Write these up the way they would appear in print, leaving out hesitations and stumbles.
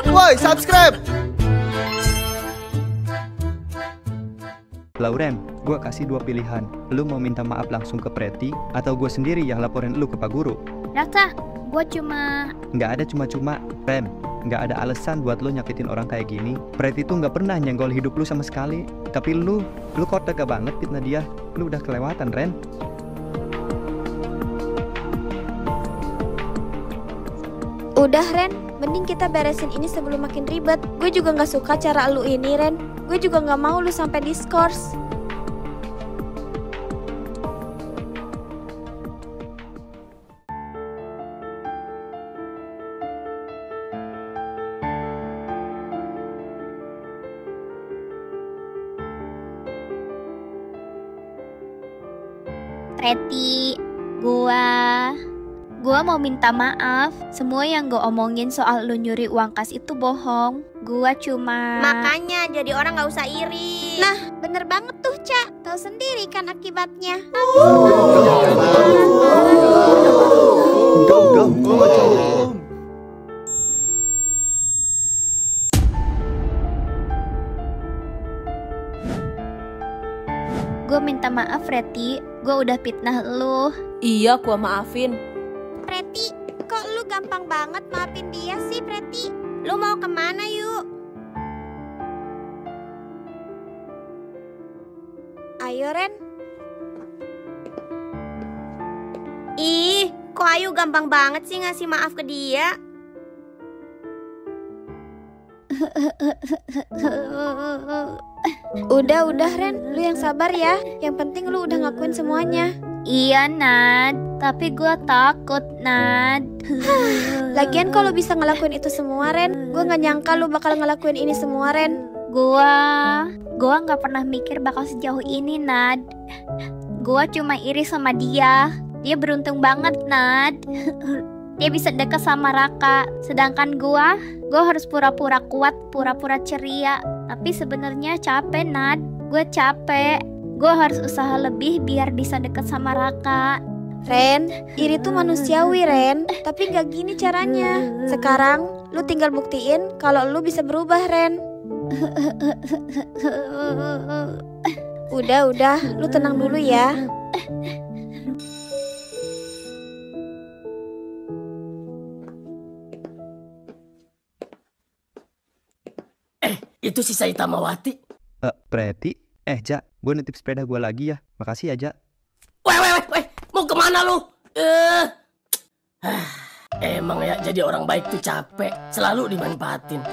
Woi, subscribe. Lauren, gue kasih dua pilihan. Lu mau minta maaf langsung ke Preti, atau gue sendiri yang laporin lu ke Pak Guru? Raka, gue cuma... Nggak ada cuma-cuma, Ren. Nggak ada alasan buat lu nyakitin orang kayak gini. Preti tuh nggak pernah nyenggol hidup lu sama sekali. Tapi lu kok tega banget fitnah dia. Lu udah kelewatan, Ren. Udah Ren, mending kita beresin ini sebelum makin ribet. Gue juga gak suka cara lu ini Ren. Gue juga gak mau lu sampai diskors. Preti, Gua mau minta maaf. Semua yang gue omongin soal lu nyuri uang kas itu bohong. Gua cuma... Makanya jadi orang gak usah iri. Nah, bener banget tuh Cak. Tahu sendiri kan akibatnya. Go. Gue minta maaf Preti. Gue udah fitnah lu. Iya, gua maafin. Preti, kok lu gampang banget maafin dia sih Preti? Lu mau kemana yuk? Ayo Ren. Ih, kok Ayu gampang banget sih ngasih maaf ke dia? Udah Ren, lu yang sabar ya. Yang penting lu udah ngakuin semuanya. Iya Nad, tapi gue takut Nad. Lagian kalau bisa ngelakuin itu semua Ren, gue gak nyangka lu bakal ngelakuin ini semua Ren. Gua nggak pernah mikir bakal sejauh ini Nad. Gua cuma iri sama dia. Dia beruntung banget Nad. Dia bisa dekat sama Raka. Sedangkan gua harus pura-pura kuat, pura-pura ceria. Tapi sebenarnya capek Nad. Gue capek. Gue harus usaha lebih biar bisa deket sama Raka. Ren, iri tuh manusiawi Ren. Tapi gak gini caranya. Sekarang lu tinggal buktiin kalau lu bisa berubah Ren. Udah, lu tenang dulu ya. Itu si Saita Mawati. Preti? Ja, gue nitip sepeda gue lagi ya. Makasih ya, Ja. Weh, mau kemana lu? Emang ya jadi orang baik tuh capek, selalu dimanfaatin.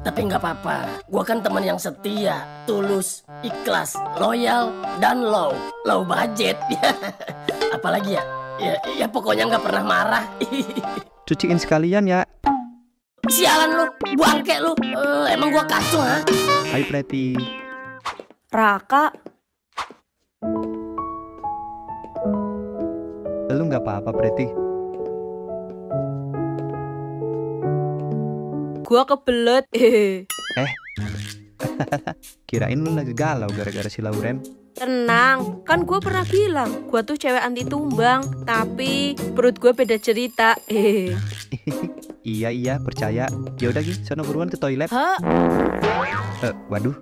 Tapi nggak apa-apa, gue kan teman yang setia, tulus, ikhlas, loyal, dan low budget. Apalagi ya pokoknya nggak pernah marah. Cuciin sekalian ya. Sialan lu, bangke lu. Emang gue kacau ha? Hai Preti. Raka, Lu nggak apa-apa Preti. gua kebelet. Kirain lu lagi galau gara-gara si Lauren. Tenang, kan gua pernah bilang gua tuh cewek anti tumbang. Tapi perut gua beda cerita. Iya, percaya. Ya udah Gi, sono buruan ke toilet. Hah? Waduh.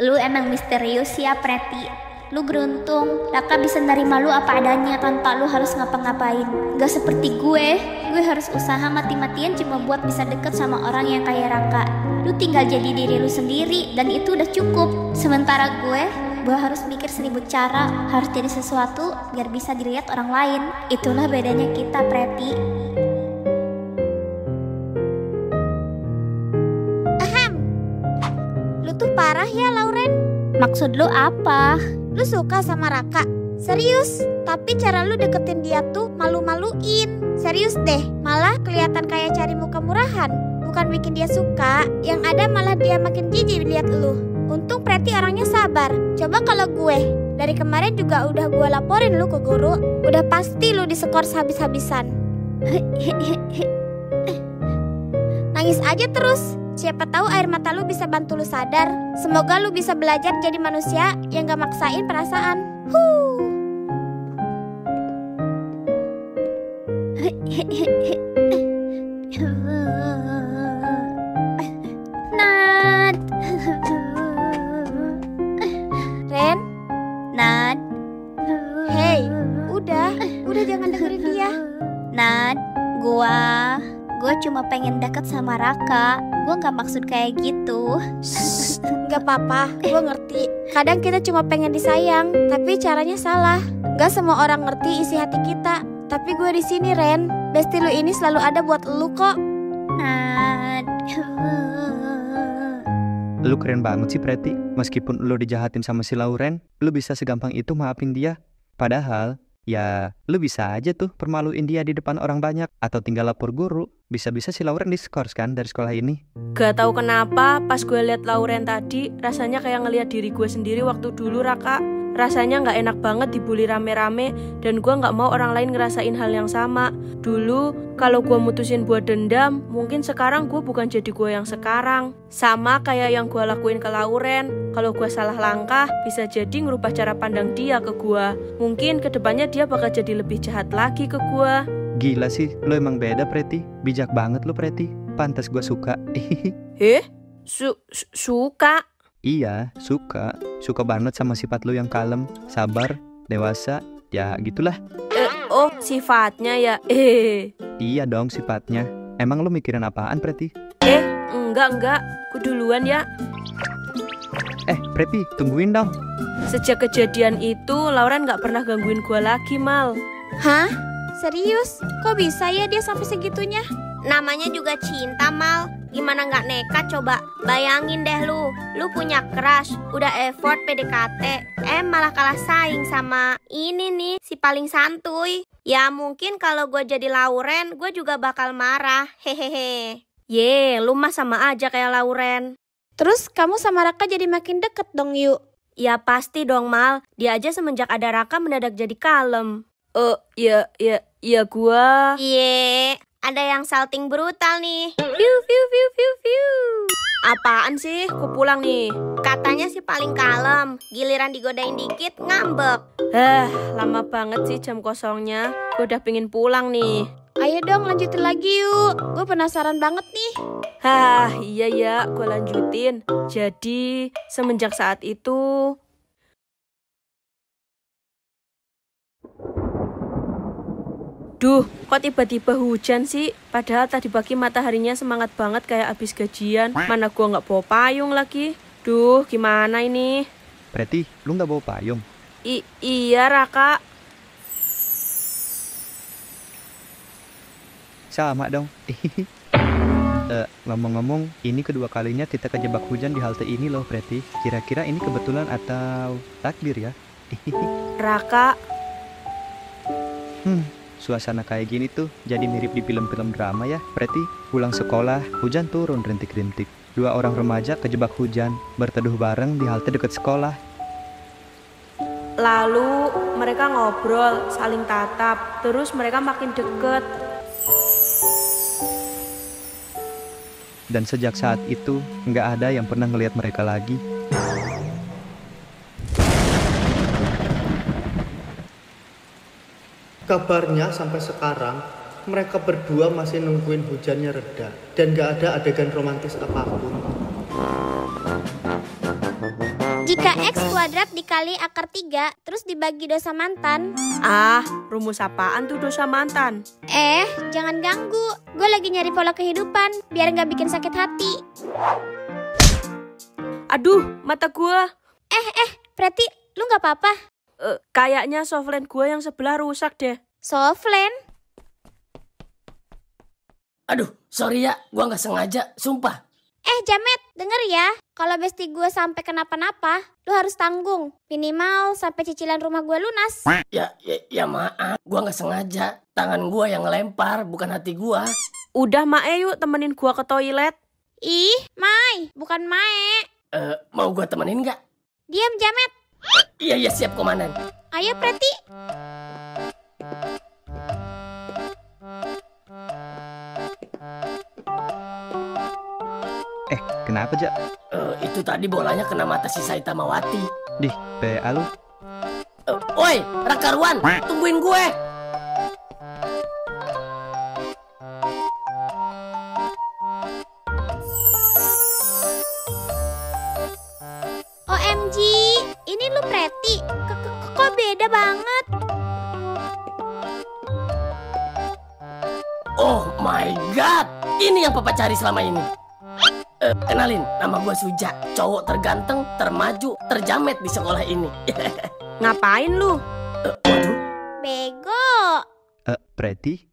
Lu emang misterius ya Preti. Lu beruntung, Raka bisa nerima lu apa adanya tanpa lu harus ngapa-ngapain. Gak seperti gue harus usaha mati-matian cuma buat bisa deket sama orang yang kayak Raka. Lu tinggal jadi diri lu sendiri dan itu udah cukup. Sementara gue harus mikir 1000 cara, harus jadi sesuatu biar bisa dilihat orang lain. Itulah bedanya kita Preti. Lu tuh parah ya Lauren. Maksud lu apa? Lu suka sama Raka? Serius? Tapi cara lu deketin dia tuh malu-maluin. Serius deh, malah kelihatan kayak cari muka murahan. Bukan bikin dia suka, yang ada malah dia makin jijik lihat lu. Untung Preti orangnya sabar. Coba kalau gue, dari kemarin juga udah gue laporin lu ke guru. Udah pasti lu diskors habis-habisan. Nangis aja terus. Siapa tahu air mata lu bisa bantu lu sadar. Semoga lu bisa belajar jadi manusia yang gak maksain perasaan. gue cuma pengen deket sama Raka. Gue gak maksud kayak gitu. Gak apa-apa, gue ngerti. Kadang kita cuma pengen disayang, tapi caranya salah. Gak semua orang ngerti isi hati kita. Tapi gue di sini, Ren. Besti lu ini selalu ada buat lu kok. Lu keren banget sih Preti. Meskipun lu dijahatin sama si Lauren, lu bisa segampang itu maafin dia. Padahal ya lu bisa aja tuh permaluin dia di depan orang banyak, atau tinggal lapor guru. Bisa-bisa si Lauren diskors kan dari sekolah ini. Gak tahu kenapa pas gue liat Lauren tadi, rasanya kayak ngeliat diri gue sendiri waktu dulu, Raka. Rasanya gak enak banget dibully rame-rame, dan gue gak mau orang lain ngerasain hal yang sama. Dulu kalau gue mutusin buat dendam, mungkin sekarang gue bukan jadi gue yang sekarang. Sama kayak yang gue lakuin ke Lauren. Kalau gue salah langkah, bisa jadi ngerubah cara pandang dia ke gue. Mungkin kedepannya dia bakal jadi lebih jahat lagi ke gue. Gila sih, lu emang beda Preti. Bijak banget lu Preti. Pantas gue suka. Suka? Iya, suka. Suka banget sama sifat lu yang kalem, sabar, dewasa. Ya gitulah. Oh, sifatnya ya. Iya dong sifatnya. Emang lu mikirin apaan Preti? Enggak. Ku duluan ya. Preti, tungguin dong. Sejak kejadian itu, Lauren gak pernah gangguin gue lagi, Mal. Hah? Serius? Kok bisa ya dia sampai segitunya? Namanya juga cinta, Mal. Gimana nggak nekat coba? Bayangin deh lu punya crush, udah effort PDKT, malah kalah saing sama ini nih, si paling santuy. Ya mungkin kalau gue jadi Lauren, gue juga bakal marah, hehehe. Lu mah sama aja kayak Lauren. Terus kamu sama Raka jadi makin deket dong, Yuk? Ya pasti dong, Mal. Dia aja semenjak ada Raka mendadak jadi kalem. Ya gua. Ada yang salting brutal nih. Apaan sih? Ku pulang nih. Katanya sih paling kalem, giliran digodain dikit ngambek. Lama banget sih jam kosongnya. Gue udah pengen pulang nih. Ayo dong lanjutin lagi yuk. Gue penasaran banget nih. Iya ya, gue lanjutin. Jadi semenjak saat itu Duh, kok tiba-tiba hujan sih? Padahal tadi pagi mataharinya semangat banget kayak abis gajian. Mana gua nggak bawa payung lagi. Duh, gimana ini? Preti, lu nggak bawa payung? Iya, Raka. Sama dong. Ngomong-ngomong, ini kedua kalinya kita kejebak hujan di halte ini loh, Preti. Kira-kira ini kebetulan atau takdir ya? Raka. Suasana kayak gini tuh jadi mirip di film-film drama ya, Preti. Pulang sekolah, hujan turun rintik-rintik. Dua orang remaja kejebak hujan, berteduh bareng di halte dekat sekolah. Lalu mereka ngobrol, saling tatap, terus mereka makin deket. Dan sejak saat itu, nggak ada yang pernah ngelihat mereka lagi. Kabarnya sampai sekarang mereka berdua masih nungguin hujannya reda dan gak ada adegan romantis apapun. Jika X kuadrat dikali akar 3 terus dibagi dosa mantan. Rumus apaan tuh dosa mantan? Jangan ganggu. Gue lagi nyari pola kehidupan biar gak bikin sakit hati. Aduh, mata gue. Preti, lu gak apa-apa? Kayaknya softland gue yang sebelah rusak deh. Softland? Aduh, sorry ya, gue gak sengaja, sumpah. Jamet, denger ya. Kalau besti gue sampai kenapa-napa, lu harus tanggung. Minimal sampai cicilan rumah gue lunas. Ya maaf, gue gak sengaja. Tangan gue yang ngelempar, bukan hati gue. Udah, Mae, yuk temenin gue ke toilet. Ih, Mai, bukan Mae. Mau gue temenin gak? Diam, Jamet. Iya, siap komandan. Ayo, Preti. Kenapa, Jak? Itu tadi bolanya kena mata si Saitamawati. Dih, PA lu. Woi, Rakaruan, tungguin gue. OMG, ini lu Preti. Kok beda banget? Oh my god, ini yang papa cari selama ini. Kenalin, nama gue Suja, cowok terganteng, termaju, terjamet di sekolah ini. Ngapain lu? Waduh, Bego. Preti,